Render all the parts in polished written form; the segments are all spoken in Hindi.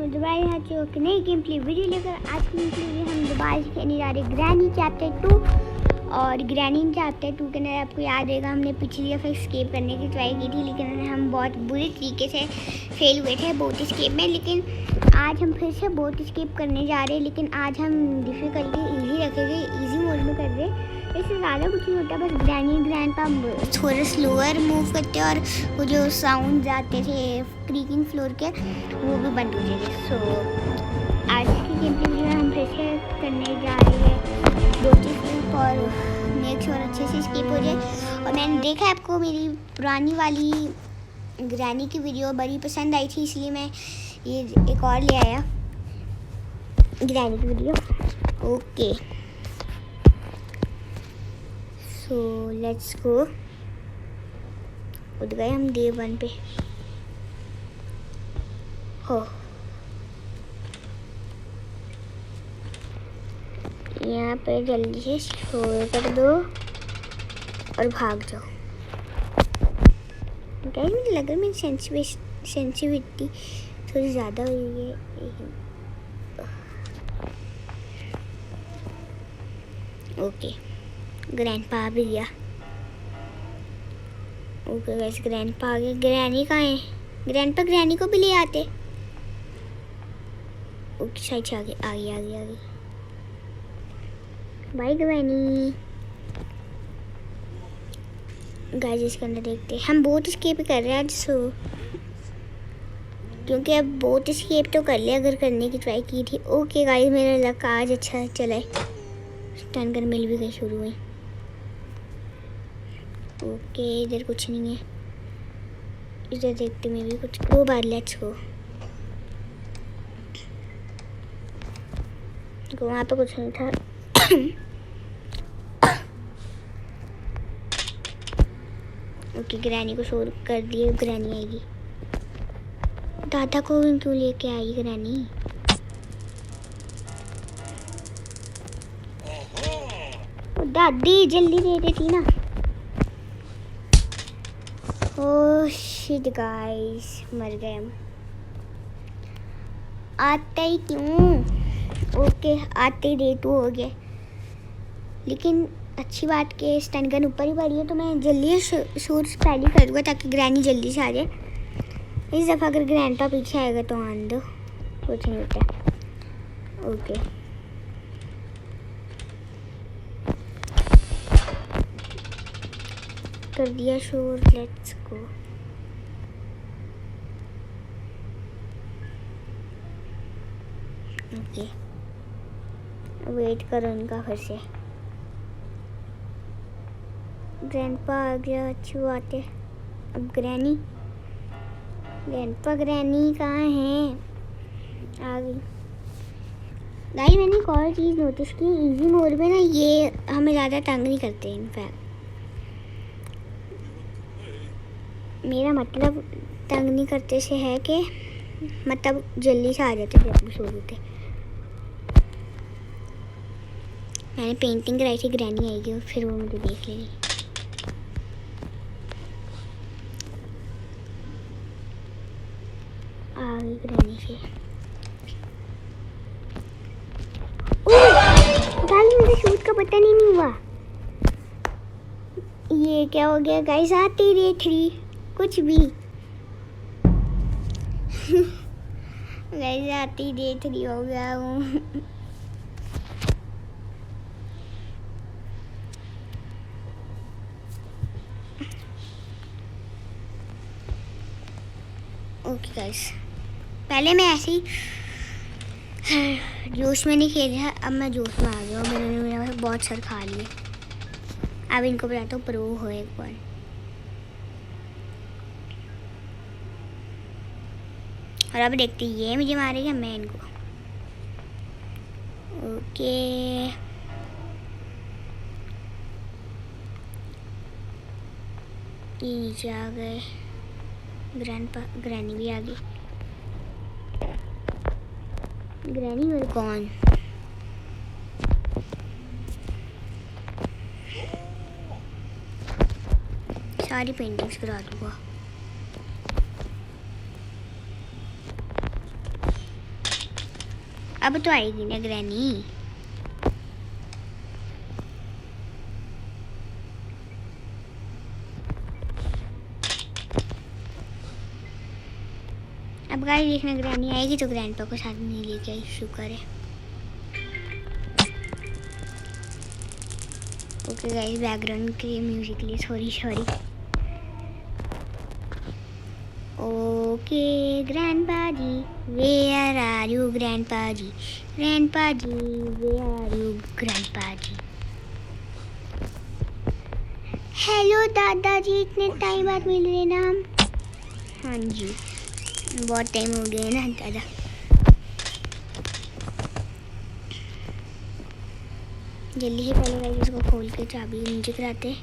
दोबारा यहाँ से एक नई गेम प्ले वीडियो लेकर आज की गेम प्ले हम दोबारा से खेलने जा रहे ग्रैनी चैप्टर 2। और ग्रैनी चैप्टर 2 के अंदर आपको याद रहेगा हमने पिछली दफ़ा स्केप करने की ट्राई की थी, लेकिन हम बहुत बुरे तरीके से फेल हुए थे बोट स्केप में। लेकिन आज हम फिर से बोट स्केप करने जा रहे हैं, लेकिन आज हम डिफ़िकल्टी ईजी रखेंगे, ईजी मोड में कर रहे हैं। इससे ज़्यादा कुछ नहीं होता, बस ग्रैंडपा थोड़ा स्लोअर मूव करते हैं और वो जो साउंड आते थे क्रीकिंग फ्लोर के वो भी बंद हो जाएंगे। सो आज की गेम प्ले में हम फिर से करने जा रहे हैं बोट स्केप और नेक्स्ट और अच्छे से स्केप हो जाए। और मैंने देखा आपको मेरी पुरानी वाली ग्रैनी की वीडियो बड़ी पसंद आई थी, इसलिए मैं ये एक और ले आया ग्रैनी की video. Okay so let's go. उठ गए हम डे 1 पे। हो यहाँ पे जल्दी से शोर कर दो और भाग जाओ। गाइस मुझे लग रहा है मेरी सेंसिटिविटी थोड़ी ज़्यादा हो रही है। ओके ग्रैंडपा आ भी गया। ओके गाइस ग्रैंडपा आ गया। ग्रैनी कहाँ है? ग्रैंडपा ग्रैनी को भी ले आते। ओके साइड से आ गई बाय ग्रैनी। गाइस इसके अंदर देखते हैं। हम बोट स्केप कर रहे हैं आज, सो क्योंकि अब बोट स्केप तो कर लिया अगर करने की ट्राई की थी। ओके गाइस मेरा लक आज अच्छा चला है, टर्न कर मिल भी गई शुरू में। ओके इधर कुछ नहीं है, इधर देखते में भी कुछ। दो बार लेट्स गो। वहाँ पे कुछ नहीं था। ओके ग्रैनी को शोर कर दिए, ग्रैनी आएगी। दादा को क्यों लेके आई ग्रैनी? दादी जल्दी दे देती ना। ओह शिट गाइस मर गए हम। आते ही क्यों? ओके आते ही डे 2 हो गया, लेकिन अच्छी बात के स्टन गन ऊपर ही पड़ी है, तो मैं जल्दी शूट पहले कर दूँगा ताकि ग्रैनी जल्दी से आ जाए। इस दफ़ा अगर ग्रैंडपा पीछे आएगा तो आने दो, कुछ नहीं होता। ओके कर दिया शोर, लेट्स गो। ओके वेट करो इनका फिर से। ग्रैंडपा आ गया, अच्छी बात है। अब ग्रैनी, ग्रैंडपा ग्रैनी कहाँ है? आ गई। गाइस मैंने एक और चीज़ नोटिस की, इजी मोड में ना ये हमें ज़्यादा तंग नहीं करते। इनफैक्ट मेरा मतलब तंग नहीं करते से है कि मतलब जल्दी से आ जाते जब भी सो जाते। मैंने पेंटिंग कराई थी, ग्रैनी आएगी और फिर वो मुझे देख लेगी। आ गई ग्रैनी से। गाइस मुझे शूट का पता नहीं हुआ। ये क्या हो गया गाइस? आते ही डे 3 कुछ भी। गाइस आते ही डे 3 हो गया हूँ। ओके गाइस पहले मैं ऐसे ही जोश में नहीं खेल रहा, अब मैं जोश में आ गया हूँ। मैंने मेरा बहुत सर खा लिए। अब इनको बताता हूँ प्रो हो एक बार। और अब देखते ये मुझे मारेगा, मैं इनको। ओके ये नीचे आ गए। ग्रैनी भी आ गई। ग्रैनी और कौन? सारी पेंटिंग्स करा दूँगा। अब तो आएगी ना ग्रैनी। अब गाइस देखना ग्रैनी आएगी तो ग्रैंडपा को साथ में लेके आई, शुक्र है। ओके गाइस, बैकग्राउंड के म्यूजिक के लिए sorry. Okay grandpa ji, where are you grandpa ji, where are you grandpa ji. Hello दादाजी, इतने टाइम बाद मिल रहे ना हम। हाँ जी, बहुत टाइम हो गया ना दादा। जल्दी से पहले गाइस इसको खोल के चाबी नीचे कराते,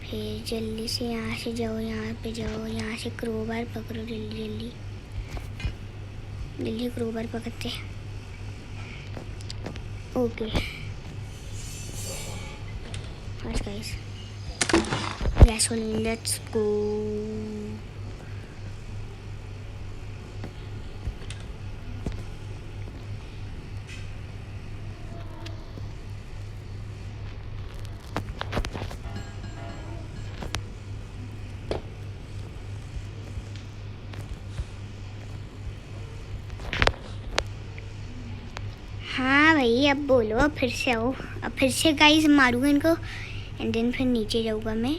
फिर जल्दी से यहाँ से जाओ, यहाँ पे जाओ, यहाँ से क्रोबार पकड़ो, जल्दी क्रोबार पकड़ते। Okay guys, gasoline, let's go। हाँ भाई, अब बोलो, अब फिर से आओ, अब फिर से गाइस मारूंगा इनको एंड देन फिर नीचे जाऊँगा मैं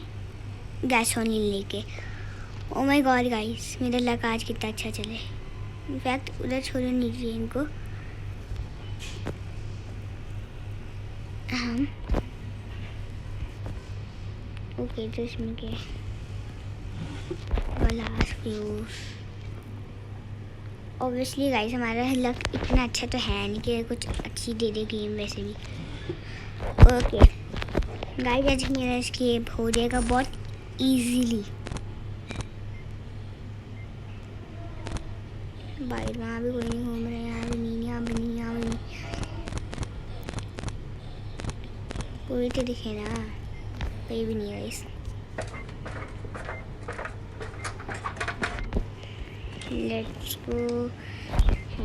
गैसोलीन लेके। ओ माय गॉड गाइस, मेरा लक आज कितना अच्छा चले। इनफैक्ट उधर छोड़ो नीचे इनको। हम ओके तो इसमें क्या ऑब्वियसली गाइस हमारा लक इतना अच्छा तो है नहीं कि कुछ अच्छी दे दे गेम वैसे भी। ओके गाइस, आज मेरा एस्केप हो जाएगा बहुत इजीली। बाहर वहाँ भी कोई नहीं घूम रहा है, यहाँ भी नहीं, यहाँ भी नहीं, यहाँ भी नहीं, कोई तो दिखे ना, कोई भी नहीं है guys. Let's go,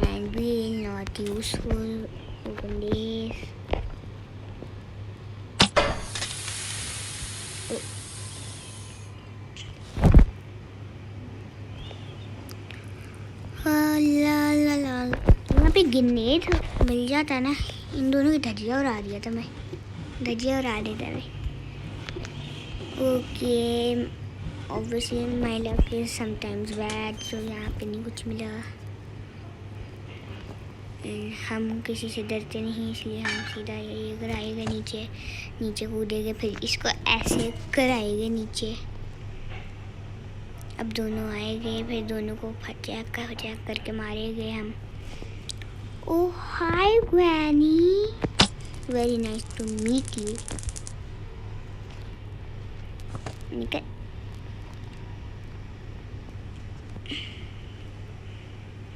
handwheel not useful, open this। यहाँ पे ग्रेनेड मिल जाता ना, इन दोनों की धजिया उड़ा दिया था मैं, धजिया उड़ा देता मैं। Okay obviously my luck is sometimes bad, so यहाँ पे नहीं कुछ मिला। हम किसी से डरते नहीं, इसलिए हम सीधा ये कराएंगे, नीचे कूदेंगे, फिर इसको ऐसे कराएंगे नीचे। अब दोनों आएंगे, फिर दोनों को फचाक करके मारेंगे हम। Oh hi granny, very nice to meet you. निकल,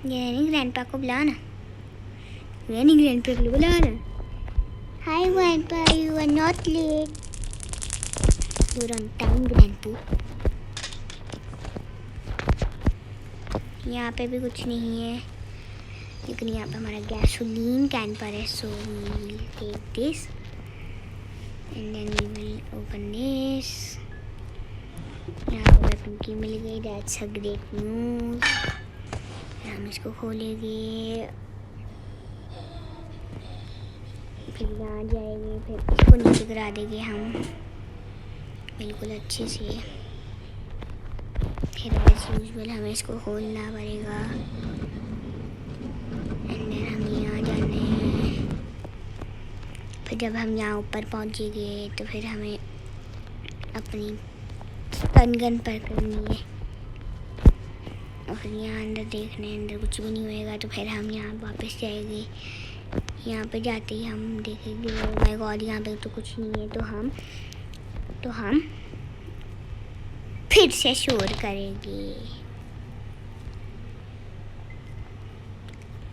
ग्रैनी ग्रैंडपा को बुलाना, ग्रैनी ग्रैंडपा को बुलाना। Hi grandpa, you are not late, you are on time grandpa. यहाँ पे भी कुछ नहीं है, लेकिन यहाँ पे हमारा गैसोलीन कैन पर है, so we will take this and then we will open this. यहाँ पे वेपन की मिल गई, दैट्स अ ग्रेट न्यूज़। हम इसको खोलेंगे, फिर यहाँ जाएंगे, फिर इसको नीचे गिरा देंगे हम बिल्कुल अच्छे से। फिर एज यूजुअल हमें इसको खोलना पड़ेगा एंड देन हम यहाँ जाना है। फिर जब हम यहाँ ऊपर पहुँचेंगे तो फिर हमें अपनी स्टन गन पर करनी है और फिर यहाँ अंदर देखने, अंदर कुछ भी नहीं होएगा तो फिर हम यहाँ वापस जाएंगे। यहाँ पे जाते ही हम देखेंगे, ओह माय गॉड यहाँ पे तो कुछ नहीं है, तो हम फिर से शोर करेंगे।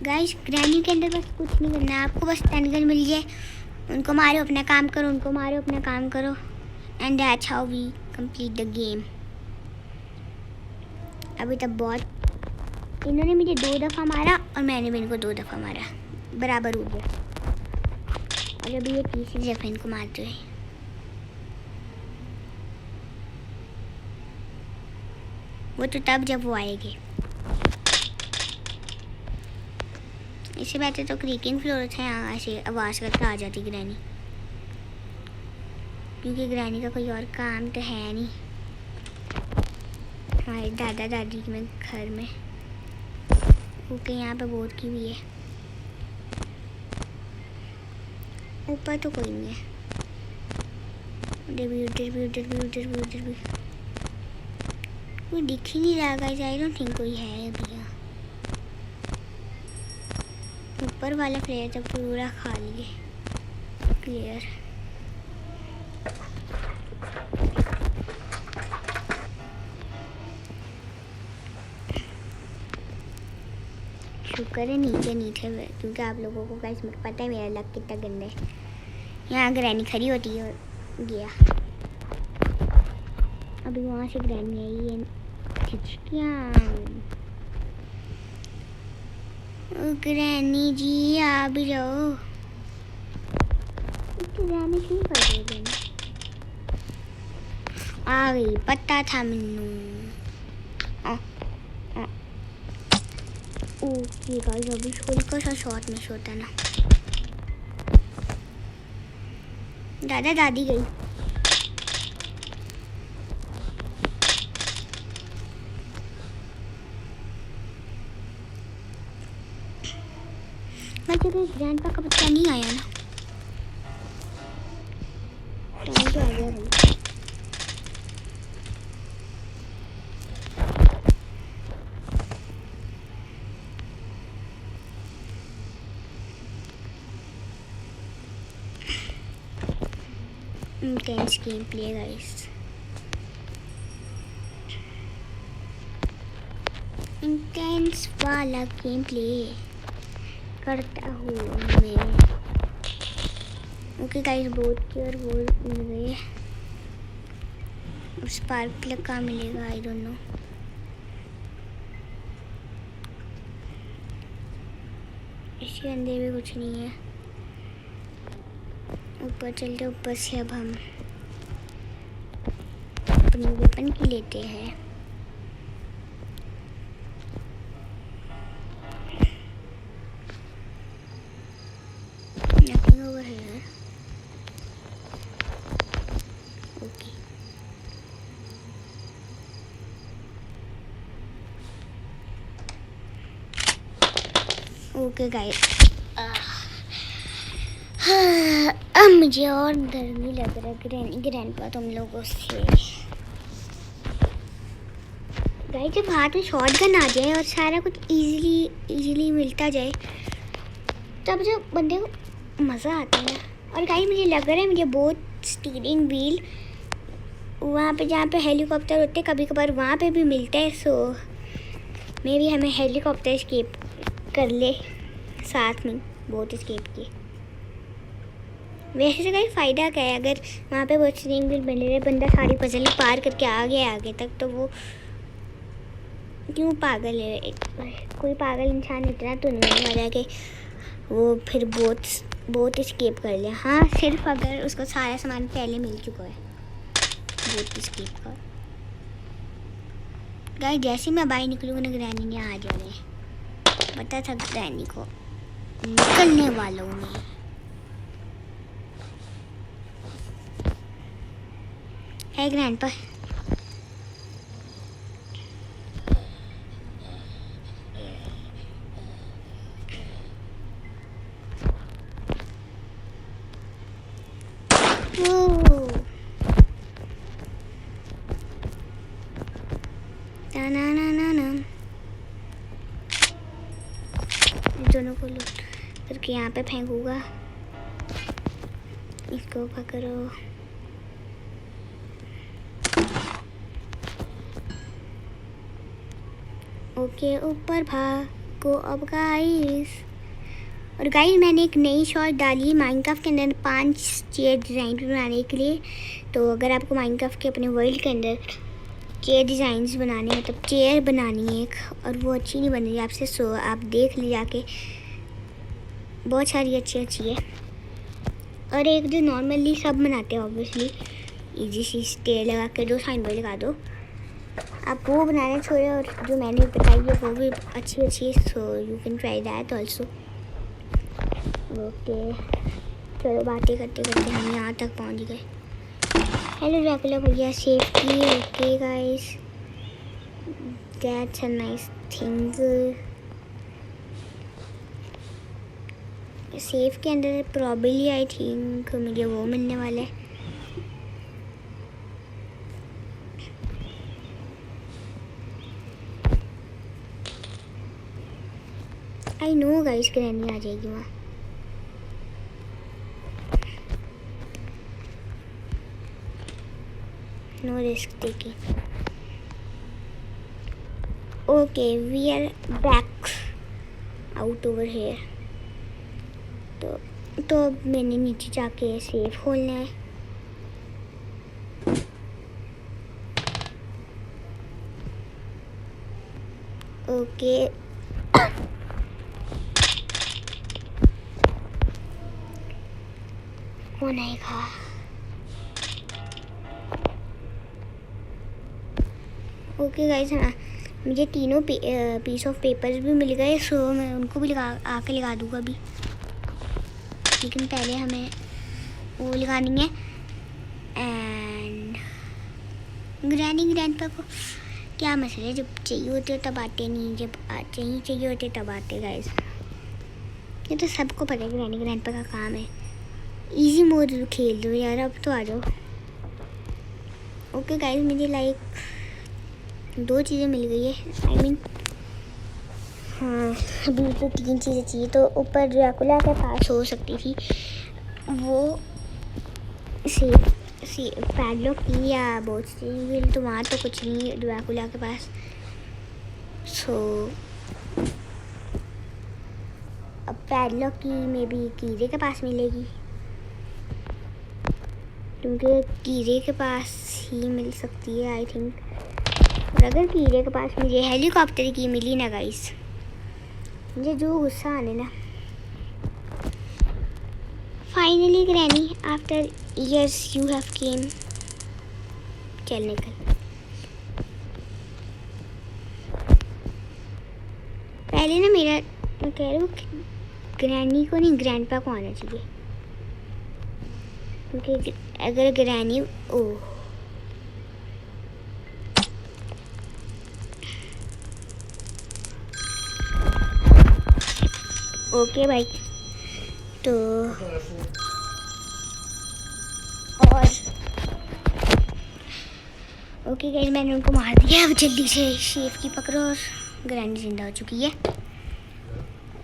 गाइस ग्रैनी के अंदर बस कुछ नहीं करना, आपको बस स्टन गन मिल जाए, उनको मारो अपना काम करो, उनको मारो अपना काम करो, and that's how we complete the game. अभी तक बहुत इन्होंने मुझे 2 दफ़ा मारा और मैंने भी इनको 2 दफ़ा मारा, बराबर हो गया। और अभी ये तीसरी दफ़ा इनको मारते हुए। वो तो तब जब वो आएगी। इससे बेहतर तो क्रीकिंग फ्लोर थे, यहाँ से आवाज़ करके आ जाती ग्रैनी, क्योंकि ग्रैनी का कोई और काम तो है नहीं हमारे दादा दादी में घर में। ओके, यहाँ पे बोर्ड की भी है, ऊपर तो कोई नहीं है। उधर भी उधर भी उधर भी उधर भी उधर भी कोई दिख ही नहीं रहा गाइस। आई डोंट थिंक कोई है अभी यहाँ। ऊपर वाला प्लेयर तो पूरा खाली है, क्लियर। शुक्र है नीचे नहीं थे, क्योंकि आप लोगों को गाइस पता है मेरा लक कितना गंदा है। यहाँ ग्रैनी खड़ी होती है और गया। अभी वहाँ से ग्रैनी आई है। ग्रैनी जी आ भी जाओ। ग्रैनी क्यों कर रही है? आ गई, पता था मैनू। ओके गाइस, अभी हल्का सा शॉट मिस होता है ना। दादा दादी गई। मैं जब ग्रैंडपा का बच्चा नहीं आया ना, टाइम तो आ गया भाई। Intense game play guys, intense वाला गेम प्ले करता हूँ मैं। ओके गाइस, बोर्ड की और बोर्ड मिल गई है। स्पार्क प्लग कहाँ मिलेगा? I don't know. इसके अंदर भी कुछ नहीं है। ऊपर चलते, ऊपर से अब हम अपनी वेपन की लेते हैं। Nothing over here. Okay. Okay guys. अब मुझे और डर नहीं लग रहा ग्रैंडपा तुम लोगों से। गाइस, जब हाथ में शॉटगन आ जाए और सारा कुछ इजीली मिलता जाए, तब जो बंदे को मज़ा आता है। और गाइस, मुझे लग रहा है मुझे बहुत स्टीयरिंग व्हील वहाँ पे जहाँ पे हेलीकॉप्टर होते कभी कभार वहाँ पे भी मिलता है। सो मे भी हमें हेलीकॉप्टर एस्केप कर ले साथ में, बोट एस्केप की। वैसे तो कहीं फ़ायदा क्या है, अगर वहाँ पे बहुत स्टीयरिंग व्हील बने रहे, बंदा सारी पजल पार करके आ गया आगे तक, तो वो क्यों पागल है? कोई पागल इंसान इतना तो नहीं होने वाला कि वो फिर बोट एस्केप कर ले। हाँ, सिर्फ अगर उसको सारा सामान पहले मिल चुका है बोट एस्केप का। गाइस, जैसे मैं बाहर निकलूँगा ना, ग्रैनी ने आ जाना है। पता था ग्रैनी को, निकलने वाला हूँ मैं। है ग्रैंडपा? दोनों को लूट करके यहाँ पे फेंकूंगा। इसको पकड़ो। ओके, ऊपर भागो अब गाइस। और गाइस, मैंने एक नई शॉट डाली माइनक्राफ्ट के अंदर 5 चेयर डिज़ाइन बनाने के लिए। तो अगर आपको माइनक्राफ्ट के अपने वर्ल्ड के अंदर चेयर डिज़ाइंस बनाने, मतलब चेयर बनानी है एक, और वो अच्छी नहीं बन रही आपसे, सो आप देख ली जाके, बहुत सारी अच्छी अच्छी है। और एक जो नॉर्मली सब बनाते हैं ऑब्वियसली, इजी सी स्टेयर लगा के दो, साइन बोर्ड लगा दो, आप वो बनाना छोड़े, और जो मैंने बताई है वो भी अच्छी अच्छी है, so you can try that also. Okay, चलो बातें करते करते हम यहाँ तक पहुँच गए। हेलो ड्रैकुला भैया, safety. Okay guys, that's a nice thing. Safe के अंदर प्रॉबली आई थिंक मुझे वो मिलने वाला है। आई नो गाइस, ग्रैनी आ जाएगी वहाँ। No risk taking. Okay, we are back out over here. तो अब मैंने नीचे जाके सेफ खोलना है। ओके, कौन आएगा? ओके गाइस, हाँ मुझे तीनों पीस ऑफ पेपर्स भी मिल गए, सो मैं उनको भी आके लगा दूँगा अभी, लेकिन पहले हमें वो लगानी है। एंड ग्रैंडपा को क्या मसला है, जब चाहिए होते तब आते नहीं, जब चाहिए होते तब आते गाइस। ये तो सबको पता है ग्रैंडपा का काम है। इजी मोड खेल दो यार, अब तो आ जाओ। ओके गाइस, मुझे लाइक 2 चीज़ें मिल गई है, आई मीन हाँ अभी तो 3 चीज़ें चाहिए। तो ऊपर ड्रैकुला के पास हो सकती थी वो पैडलॉक की या बोट स्टीयरिंग, तो वहाँ तो कुछ नहीं ड्रैकुला के पास। सो अब पैडलॉक की मे बी कीरे के पास मिलेगी, क्योंकि कीरे के पास ही मिल सकती है आई थिंक। और अगर कीरे के पास मुझे हेलीकॉप्टर की मिली ना गाइस, मुझे जो गुस्सा आने ना। Finally granny, after years you have came। चल निकल। पहले ना मेरा, मैं कह रही हूँ ग्रैनी को नहीं, ग्रैंडपा को आना चाहिए, क्योंकि अगर ग्रैनी ओके भाई, तो और ओके गाइस, मैंने उनको मार दिया। अब जल्दी से शेफ की पकड़ो, और ग्रैनी जिंदा हो चुकी है।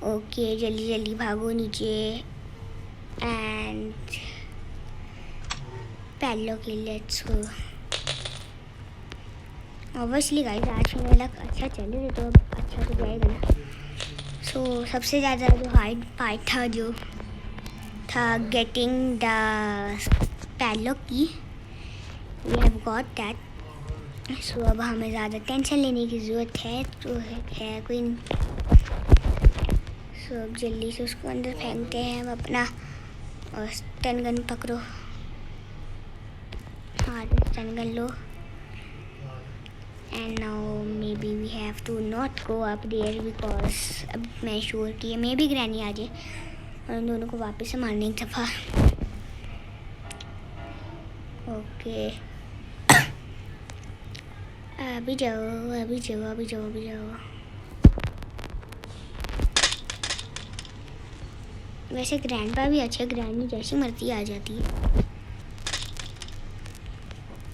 ओके, जल्दी जल्दी भागो नीचे एंड पहलो के लेट्स गो। ऑब्वियसली गाइस, आज मेरा अच्छा चले तो अब अच्छा तो जाएगा ना। सो सबसे ज़्यादा जो हार्ड पार्ट था जो था गेटिंग द पैडलॉक की, वी हैव गॉट दैट। सो अब हमें ज़्यादा टेंशन लेने की ज़रूरत है तो है कोई नहीं। सो अब जल्दी से उसको अंदर फेंकते हैं हम अपना, और स्टन गन पकड़ो। हाँ, स्टन गन लो। And now maybe we have to not go up there, because अब मैं श्योर कि मे बी ग्रैनी आ जाए और उन दोनों को वापस से मारने एक दफ़ा। ओके, अभी जाओ अभी जाओ अभी जाओ अभी जाओ। वैसे ग्रैंडपा भी अच्छा, ग्रैनी जैसी मर्जी आ जाती है,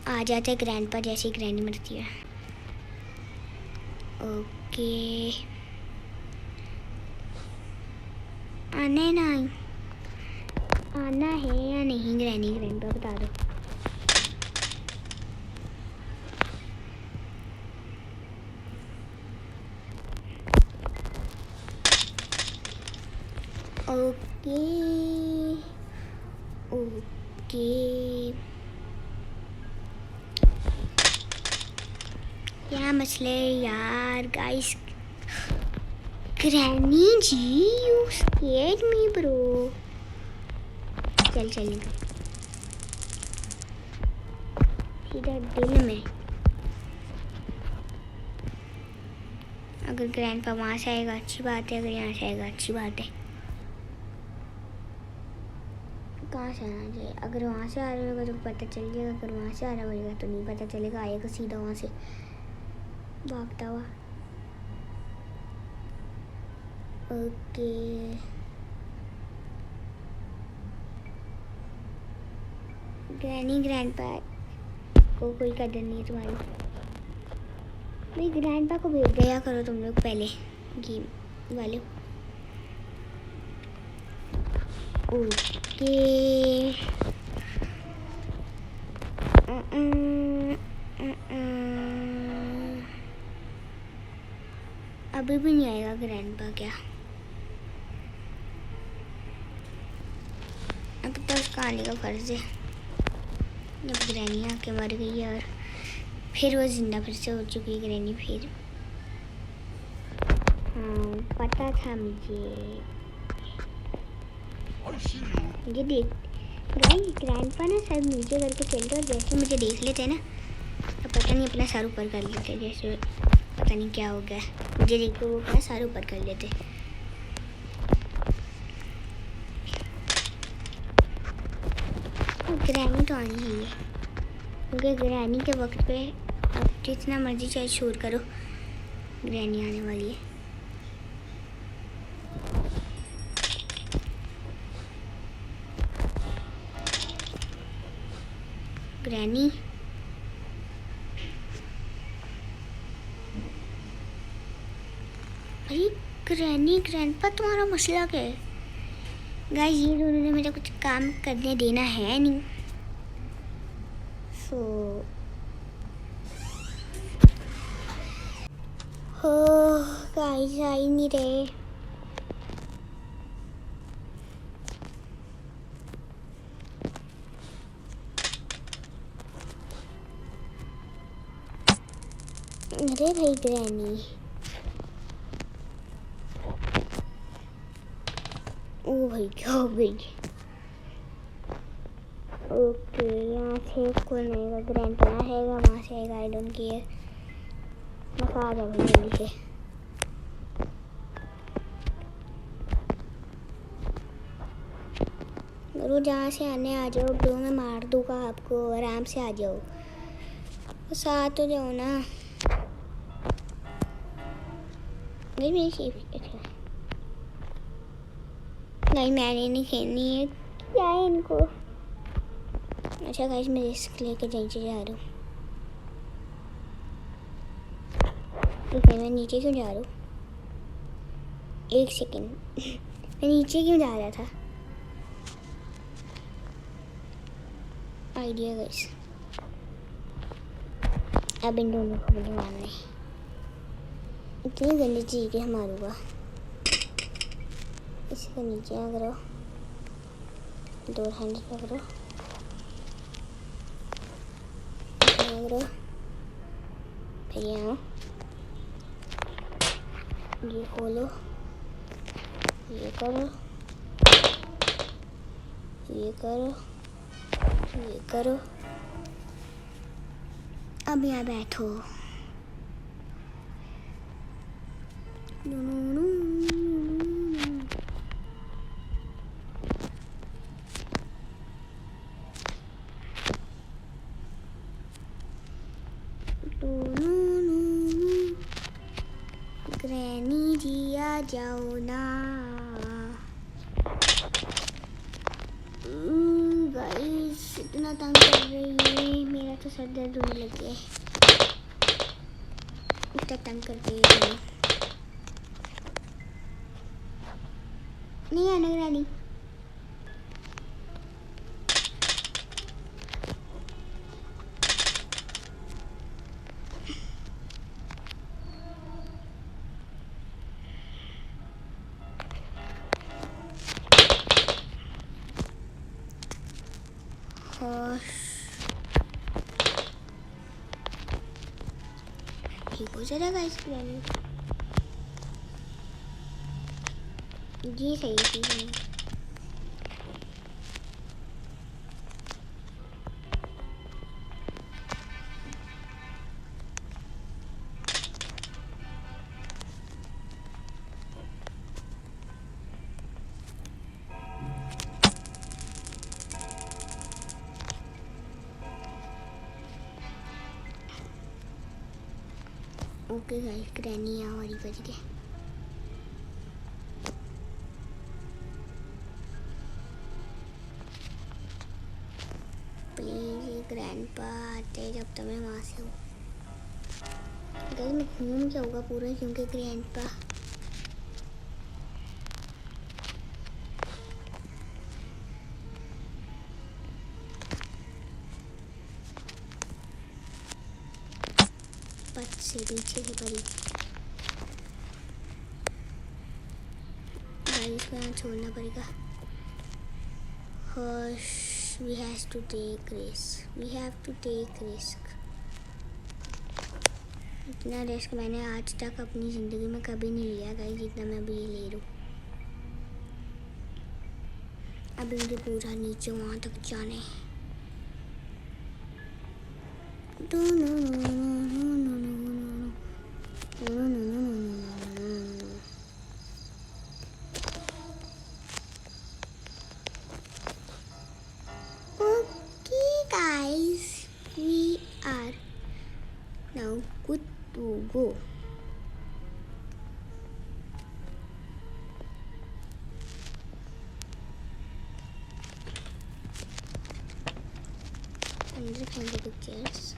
आ जाते ग्रैंडपा जैसी ग्रैनी मर्जी है। ओके, आना है ना, आना है या नहीं ग्रैनी? ग्रैंडपा बता दो। ओके ओके, क्या मसले यार guys. Granny ji you scared me bro. चल चल निकल सीधा दिल में। अगर ग्रैंडपा वहाँ से आएगा अच्छी बात है, अगर यहाँ से आएगा अच्छी बात है। कहाँ से आना चाहिए? अगर वहाँ से आ रहा होगा तो पता चल जाएगा, अगर वहाँ से आ रहा होगा तो नहीं पता चलेगा। आएगा सीधा वहाँ से भागता हुआ। ओके ग्रैनी ग्रैंडपा को कोई कदर नहीं है तुम्हारी। भाई ग्रैंडपा को भेज दिया करो तुम लोग पहले गेम वाले। ओके अभी भी नहीं आएगा ग्रैंडपा क्या? अब तो उसका आने का फर्ज है। जब ग्रैनी आके मर गई है और फिर वो जिंदा फिर से हो चुकी है ग्रैनी फिर। हाँ पता था मुझे देख गाइस ग्रैंडपा ना सर नीचे करके चलते और जैसे मुझे देख लेते हैं ना तो पता नहीं अपना सर ऊपर कर लेते, जैसे पता नहीं क्या हो गया मुझे देख के वो अपना सर ऊपर कर लेते। ग्रैनी तो आनी ही है क्योंकि ग्रैनी के वक्त पे अब जितना मर्जी चाहे शोर करो ग्रैनी आने वाली है। ग्रैनी अरे ग्रैनी ग्रैंडपा तुम्हारा मसला क्या है? गाइस ये दोनों ने मुझे कुछ काम करने देना है नहीं। सो हो गाइस आ ही नहीं रहे। अरे भाई ग्रैनी ओ भाई क्या हो गई? ओके यहाँ से कौन आएगा? ग्रैंडपा आएगा वहाँ से आएगा आई डोंट केयर। बस आ जाओ भाई जल्दी से। और जहाँ से आने आ जाओ ब्रो मैं मार दूँगा आपको। आराम से आ जाओ बस आ तो जाओ ना। नहीं मेरी सेफ अच्छा नहीं मैंने नहीं खेलनी है क्या है इनको। अच्छा गाइस मैं रिस्क लेके जा रहा हूँ। रुकिए मैं नीचे क्यों जा रहा हूँ? एक सेकेंड मैं नीचे क्यों जा रहा था? आइडिया गाइस अब इन दोनों को मुझे मारना है। इतनी गंदी चीज़ है मारूंगा। इसको नीचे आ करो, दो हैंड पकड़ो, करो फिर यहाँ ये खोलो, ये करो, ये करो, ये करो। अब यहाँ बैठो। ग्रैनी जी आ जाओ ना। गाइस इतना तंग कर रही है, मेरा तो सर दर्द होने लग गया है इतना तंग कर रही है। नहीं आना ग्रैनी। हो जाएगा गाइस ग्रैनी। ये सही चीज़ है। ओके गाइस ग्रैनी यहाँ और बच गए। प्लीज ग्रैंडपा आते जब तक मैं वहाँ से हूँ। गाइस मैं घूम क्या होगा पूरा क्योंकि ग्रैंडपा से पीछे से पड़ी। गाइस को यहाँ छोड़ना पड़ेगा। We have to take risk. We have to take risk. इतना रिस्क मैंने आज तक अपनी ज़िंदगी में कभी नहीं लिया गाइस जितना मैं अभी ले रहा हूँ। अभी मुझे पूरा नीचे वहाँ तक जाना है। Okay guys, we are now good to go. अंदर फेंक दो पिक्चर्स।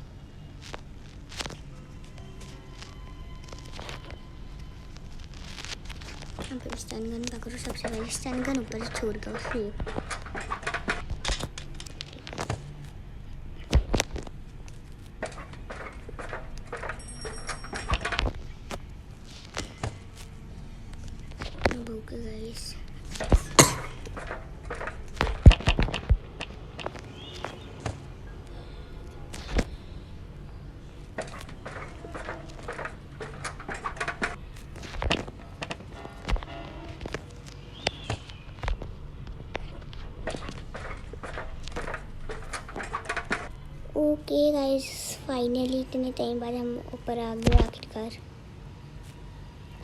अब स्टन गन पकड़ो। सबसे पहले स्टन गन ऊपर छोड़ दो फिर गाइस ओके गाइस फाइनली इतने टाइम बाद हम ऊपर आ गए आखिरकार।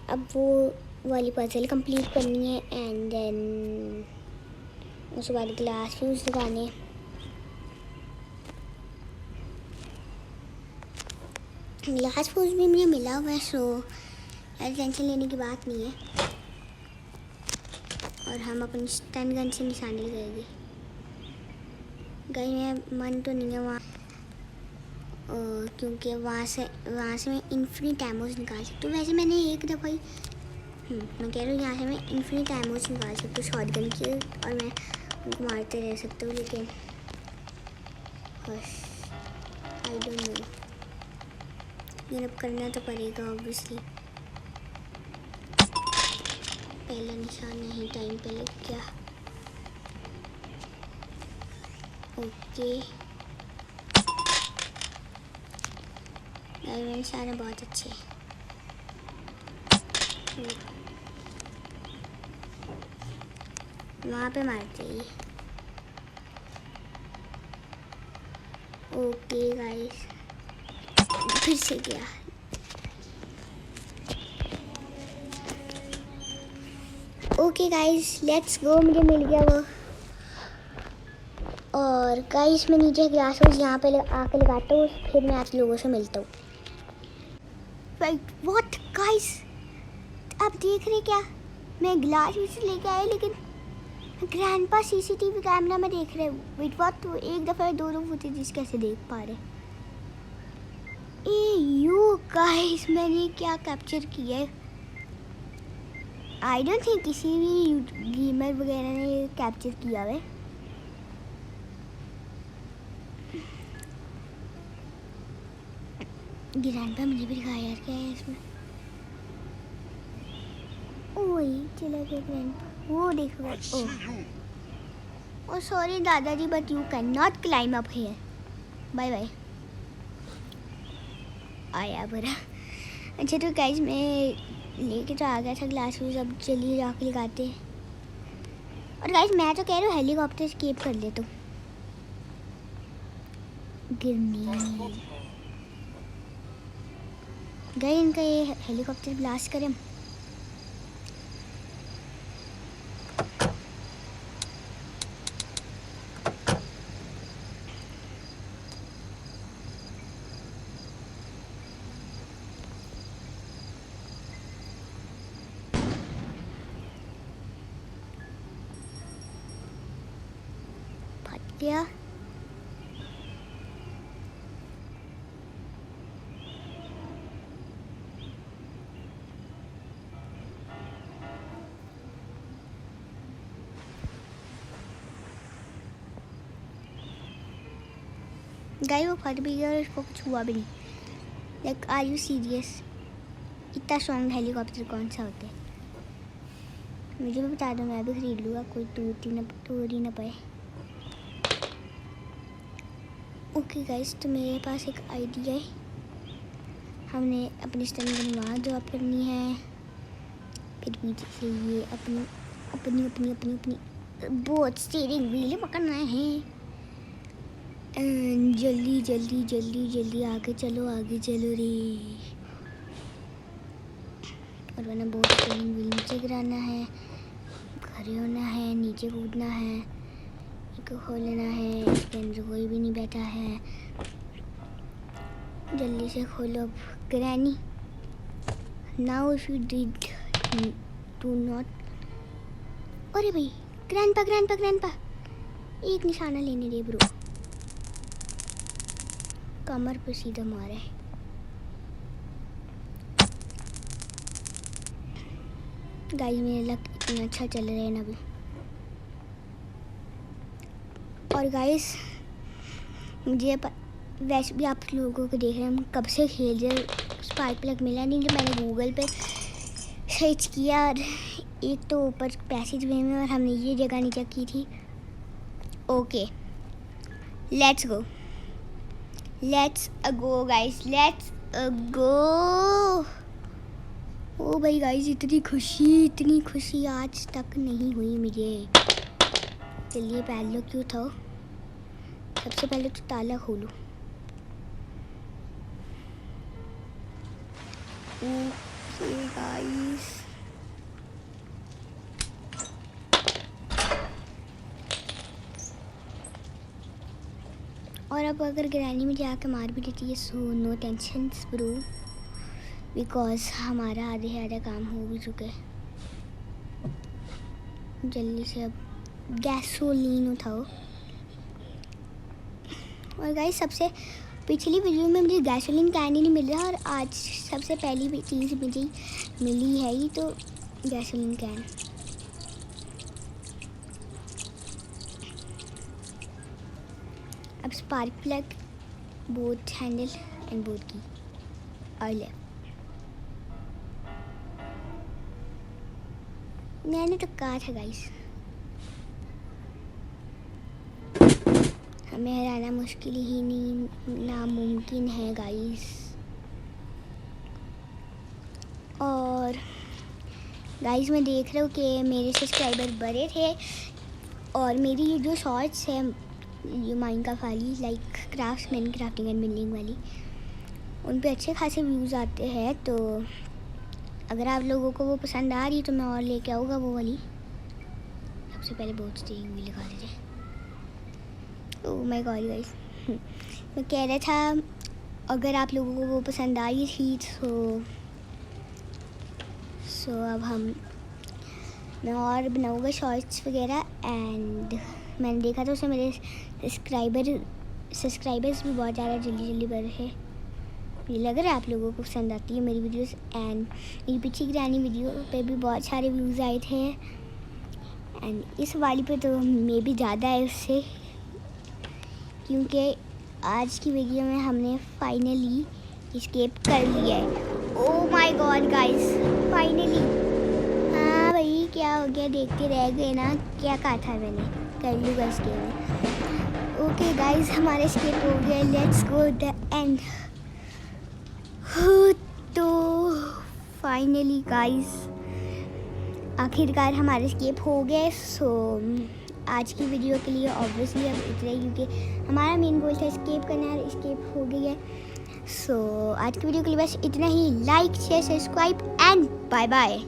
अब वो वाली पजल कंप्लीट करनी है एंड देन उसके बाद ग्लास फ्यूज लगाने। ग्लास फ्यूज भी मुझे मिला हुआ है सो टेंशन लेने की बात नहीं है। और हम अपनी स्टन गन से निशानी लगाएंगे। गाइस मेरा मन तो नहीं है वहाँ क्योंकि वहाँ से मैं इन्फिनिट एमोज निकाल सकती हूँ। वैसे मैंने एक दफ़ा ही मैं कह रही हूँ यहाँ से मैं इन्फिनिट एमोज निकाल सकती हूँ शॉटगन की और मैं उनको मारते रह सकता हूँ। लेकिन बस आई डोंट नो ये अब करना तो पड़ेगा ऑब्वियसली। पहला निशान नहीं टाइम पे लग गया। ओके मेरे निशाने बहुत अच्छे। वहाँ पे मारते ही। ओके गाइस फिर से गया। ओके गाइस लेट्स गो। मुझे मिल गया वो। और गाइस मैं नीचे ग्लास हाउस यहाँ पे आके लगाता हूँ फिर मैं आप लोगों से मिलता हूँ। वेट व्हाट गाइस आप देख रहे क्या? मैं ग्लास हाउस लेके आया लेकिन ग्रैंडपा सीसीटीवी कैमरा में देख रहे। वेट व्हाट तो एक दफ़ा दो फुटेज कैसे देख पा रहे? ए यू गाइस मैंने क्या कैप्चर किया है? आई डोंट थिंक किसी भी गेमर वगैरह ने कैप्चर किया है। ग्रैंडपा मुझे भी दिखाया यार क्या है इसमें। ओए चला गया ग्रैंडपा। वो देखो ओ सॉरी दादाजी but you can not climb up here. Bye bye. आया बरा अच्छा तो गाइस मैं लेके तो आ गया था ग्लास में, सब चलिए जाके लगाते हैं। और गाइस मैं तो कह रहा हूँ हेलीकॉप्टर एस्केप कर ले तो गिरनी गए इनका ये हेलीकॉप्टर ब्लास्ट करें। फट गया। गाइस वो फट भी गया और उसको कुछ हुआ भी नहीं। Like are you serious? इतना स्ट्रॉन्ग हेलीकॉप्टर कौन सा होता है? मुझे भी बता दो, मैं भी खरीद लूँगा, कोई टूट ही ना पाए। ओके गाइस तो मेरे पास एक आइडिया है। हमने अपनी स्टैंड बनवा ड्रॉप करनी है, फिर पीछे से ये अपनी अपनी अपनी अपनी अपनी बोट स्टीयरिंग व्हील पकड़ना है। जल्दी जल्दी जल्दी जल्दी आगे चलो रे। और वरना बोट स्टीयरिंग व्हील नीचे गिराना है, खड़े होना है, नीचे कूदना है, इसको खोल लेना है। इसके अंदर कोई भी नहीं बैठा है, जल्दी से खोलो granny. Now if you did do not. अरे भाई ग्रैंडपा एक निशाना लेने दे ब्रो। कमर पे सीधा मारे। गाइस मेरा लक इतना अच्छा चल रहा है ना अभी। और गाइस मुझे वैसे भी आप लोगों को देख रहे हैं, हम कब से खेल रहे। स्पार्क प्लग मिला नहीं, जो मैंने गूगल पे सर्च किया और एक तो ऊपर पैसेज वे में और हमने ये जगह नहीं चेक की थी। Okay let's go guys, let's go. ओ भाई गाइस इतनी खुशी आज तक नहीं हुई मुझे। चलिए पहले क्यों था, सबसे पहले तो ताला खोलो। ओके गाइस और अब अगर ग्रैनी में जाकर मार भी लेती है so no tension bro, because हमारा आधे काम हो भी चुका है। जल्दी से अब गैसोलीन उठाओ। और गाइस सबसे पिछली वीडियो में मुझे गैसोलीन कैन ही नहीं मिल रहा और आज सबसे पहली चीज़ मुझे मिली है ही तो गैसोलीन कैन। अब spark plug, boat handle and boat की और लेफ्ट। मैंने तो कहा था गाइस हमें हराना मुश्किल ही नहीं नामुमकिन है गाइस। और गाइस मैं देख रहा हूँ कि मेरे सब्सक्राइबर बड़े थे और मेरी ये जो शॉर्ट्स है ये माइनक्राफ्ट वाली, लाइक क्राफ्टिंग एंड बिल्डिंग वाली, उन पे अच्छे खासे व्यूज़ आते हैं। तो अगर आप लोगों को वो पसंद आ रही तो मैं और लेके आऊँगा वो वाली। सबसे पहले बोट स्टीयरिंग भी लगा दीजिए। ओह माय गॉड गाइस मैं कह रहा था अगर आप लोगों को वो पसंद आई थी सो अब मैं और बनाऊँगा शॉर्ट्स वगैरह। एंड मैंने देखा था उसमें मेरे सब्सक्राइबर्स भी बहुत ज़्यादा जल्दी बढ़ रहे हैं। मुझे लग रहा है आप लोगों को पसंद आती है मेरी वीडियोस। एंड मेरी पिछली ग्रैनी वीडियो पे भी बहुत सारे व्यूज़ आए थे एंड इस वाली पे तो मे भी ज़्यादा है उससे, क्योंकि आज की वीडियो में हमने फाइनली एस्केप कर लिया है। Oh my God guys finally. हाँ भाई क्या हो गया, देखते रह गए ना, क्या कहा था मैंने, कर लूँगा एस्केप। ओके गाइस हमारा एस्केप हो गया, लेट्स गो द एंड। तो फाइनली गाइस आखिरकार हमारा एस्केप हो गए। सो आज की वीडियो के लिए ऑब्वियसली अब इतना ही, क्योंकि हमारा मेन गोल था एस्केप करना है, एस्केप हो गई है। सो आज की वीडियो के लिए बस इतना ही। Like share subscribe and bye bye.